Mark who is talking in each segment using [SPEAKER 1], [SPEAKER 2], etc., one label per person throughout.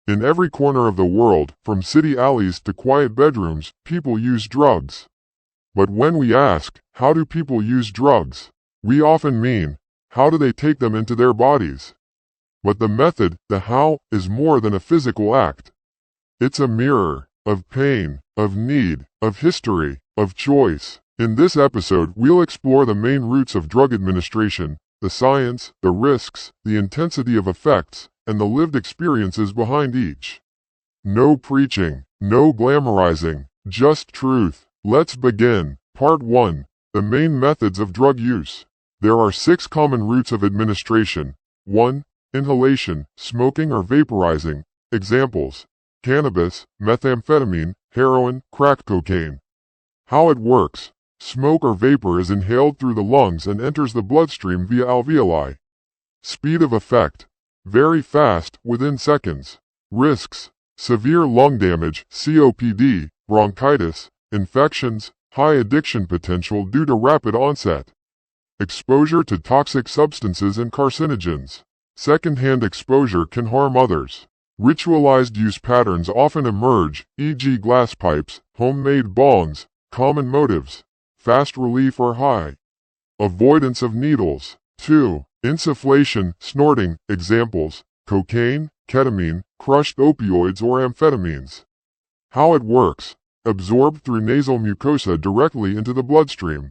[SPEAKER 1] In every corner of the world, from city alleys to quiet bedrooms, people use drugs. But when we ask, how do people use drugs? We often mean, how do they take them into their bodies? But the method, the how, is more than a physical act. It's a mirror of pain, of need, of history, of choice. In this episode, we'll explore the main roots of drug administration, the science, the risks, the intensity of effects, and the lived experiences behind each. No preaching, no glamorizing, just truth. Let's begin. Part 1. The main methods of drug use. There are 6 common routes of administration. 1. Inhalation, smoking or vaporizing. Examples: cannabis, methamphetamine, heroin, crack cocaine. How it works. Smoke or vapor is inhaled through the lungs and enters the bloodstream via alveoli. Speed of effect. Very fast, within seconds. Risks: severe lung damage, COPD, bronchitis, infections, high addiction potential due to rapid onset. Exposure to toxic substances and carcinogens. Second-hand exposure can harm others. Ritualized use patterns often emerge, e.g. glass pipes, homemade bongs. Common motives: fast relief or high. Avoidance of needles. 2. Insufflation, snorting. Examples: cocaine, ketamine, crushed opioids or amphetamines. How it works. Absorbed through nasal mucosa directly into the bloodstream.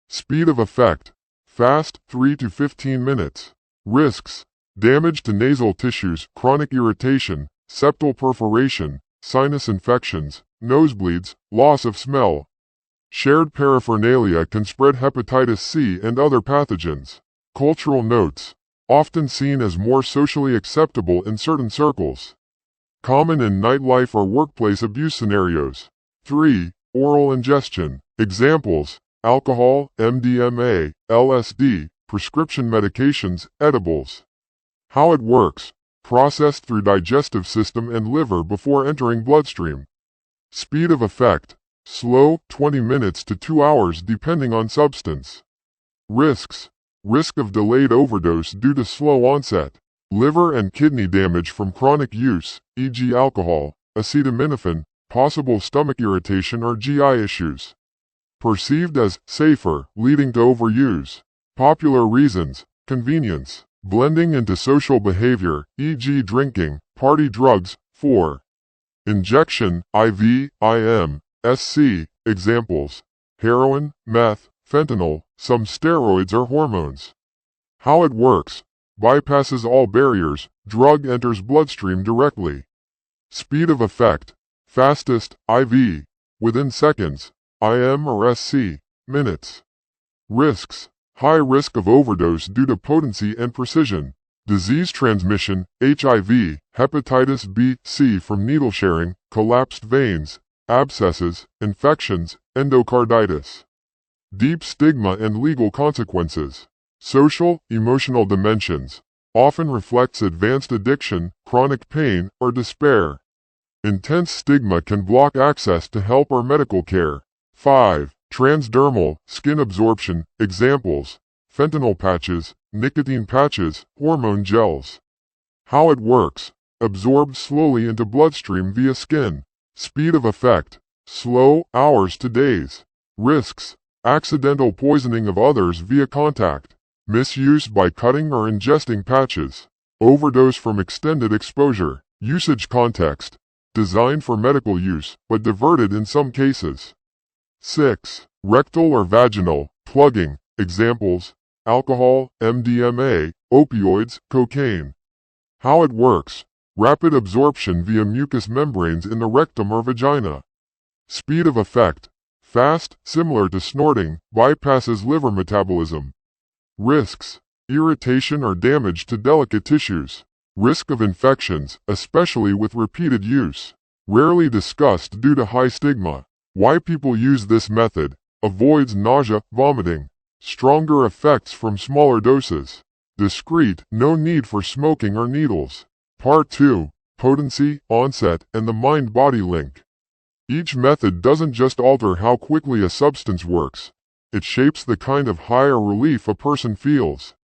[SPEAKER 1] Speed of effect. Fast, 3 to 15 minutes. Risks: damage to nasal tissues, chronic irritation, septal perforation, sinus infections, nosebleeds, loss of smell. Shared paraphernalia can spread hepatitis C and other pathogens. Cultural notes. Often seen as more socially acceptable in certain circles. Common in nightlife or workplace abuse scenarios. 3. Oral ingestion. Examples: alcohol, MDMA, LSD, prescription medications, edibles. How it works. Processed through digestive system and liver before entering bloodstream. Speed of effect. Slow, 20 minutes to 2 hours depending on substance. Risks: risk of delayed overdose due to slow onset. Liver and kidney damage from chronic use, e.g. alcohol, acetaminophen, possible stomach irritation or GI issues. Perceived as safer, leading to overuse. Popular reasons: convenience. Blending into social behavior, e.g. drinking, party drugs. 4. Injection, IV, IM, SC. Examples: heroin, meth, fentanyl, some steroids or hormones. How it works. Bypasses all barriers, drug enters bloodstream directly. Speed of effect. Fastest, IV, within seconds. IM or SC, minutes. Risks: high risk of overdose due to potency and precision. Disease transmission, HIV, hepatitis B, C from needle sharing, collapsed veins, abscesses, infections, endocarditis. Deep stigma and legal consequences. Social, emotional dimensions. Often reflects advanced addiction, chronic pain, or despair. Intense stigma can block access to help or medical care. 5. Transdermal, skin absorption. Examples: fentanyl patches, nicotine patches, hormone gels. How it works. Absorbed slowly into bloodstream via skin. Speed of effect. Slow, hours to days. Risks: accidental poisoning of others via contact. Misuse by cutting or ingesting patches. Overdose from extended exposure. Usage context. Designed for medical use, but diverted in some cases. 6. Rectal or vaginal, plugging. Examples: alcohol, MDMA, opioids, cocaine. How it works. Rapid absorption via mucous membranes in the rectum or vagina. Speed of effect. Fast, similar to snorting, bypasses liver metabolism. Risks: irritation or damage to delicate tissues. Risk of infections, especially with repeated use. Rarely discussed due to high stigma. Why people use this method. Avoids nausea, vomiting. Stronger effects from smaller doses. Discreet, no need for smoking or needles. Part 2. Potency, onset, and the mind-body link. Each method doesn't just alter how quickly a substance works. It shapes the kind of high or relief a person feels.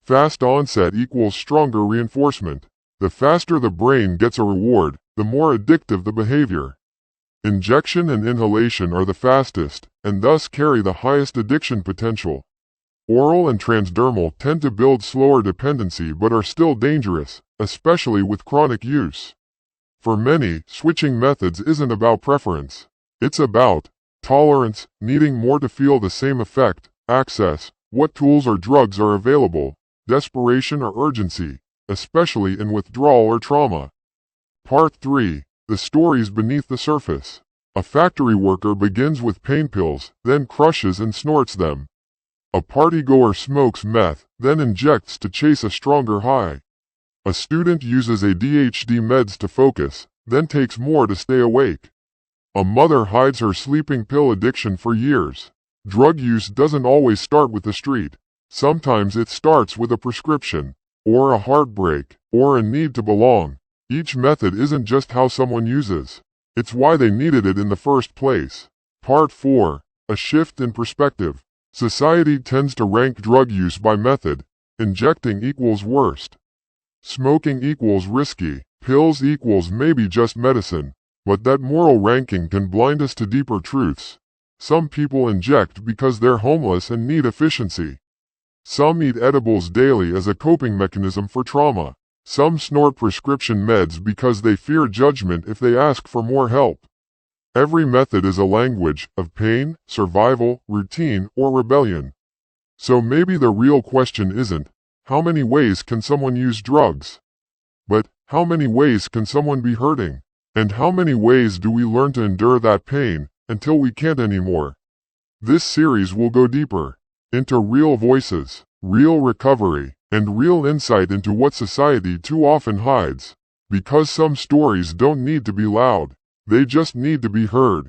[SPEAKER 1] Fast onset equals stronger reinforcement. The faster the brain gets a reward, the more addictive the behavior. Injection and inhalation are the fastest, and thus carry the highest addiction potential. Oral and transdermal tend to build slower dependency but are still dangerous, especially with chronic use. For many, switching methods isn't about preference. It's about tolerance, needing more to feel the same effect, access, what tools or drugs are available, desperation or urgency, especially in withdrawal or trauma. Part 3. The stories beneath the surface. A factory worker begins with pain pills, then crushes and snorts them. A partygoer smokes meth, then injects to chase a stronger high. A student uses ADHD meds to focus, then takes more to stay awake. A mother hides her sleeping pill addiction for years. Drug use doesn't always start with the street. Sometimes it starts with a prescription, or a heartbreak, or a need to belong. Each method isn't just how someone uses. It's why they needed it in the first place. Part 4. A shift in perspective. Society tends to rank drug use by method. Injecting equals worst. Smoking equals risky. Pills equals maybe just medicine. But that moral ranking can blind us to deeper truths. Some people inject because they're homeless and need efficiency. Some eat edibles daily as a coping mechanism for trauma. Some snort prescription meds because they fear judgment if they ask for more help. Every method is a language of pain, survival, routine, or rebellion. So maybe the real question isn't, how many ways can someone use drugs? But, how many ways can someone be hurting? And how many ways do we learn to endure that pain, until we can't anymore? This series will go deeper, into real voices, real recovery, and real insight into what society too often hides. Because some stories don't need to be loud, they just need to be heard.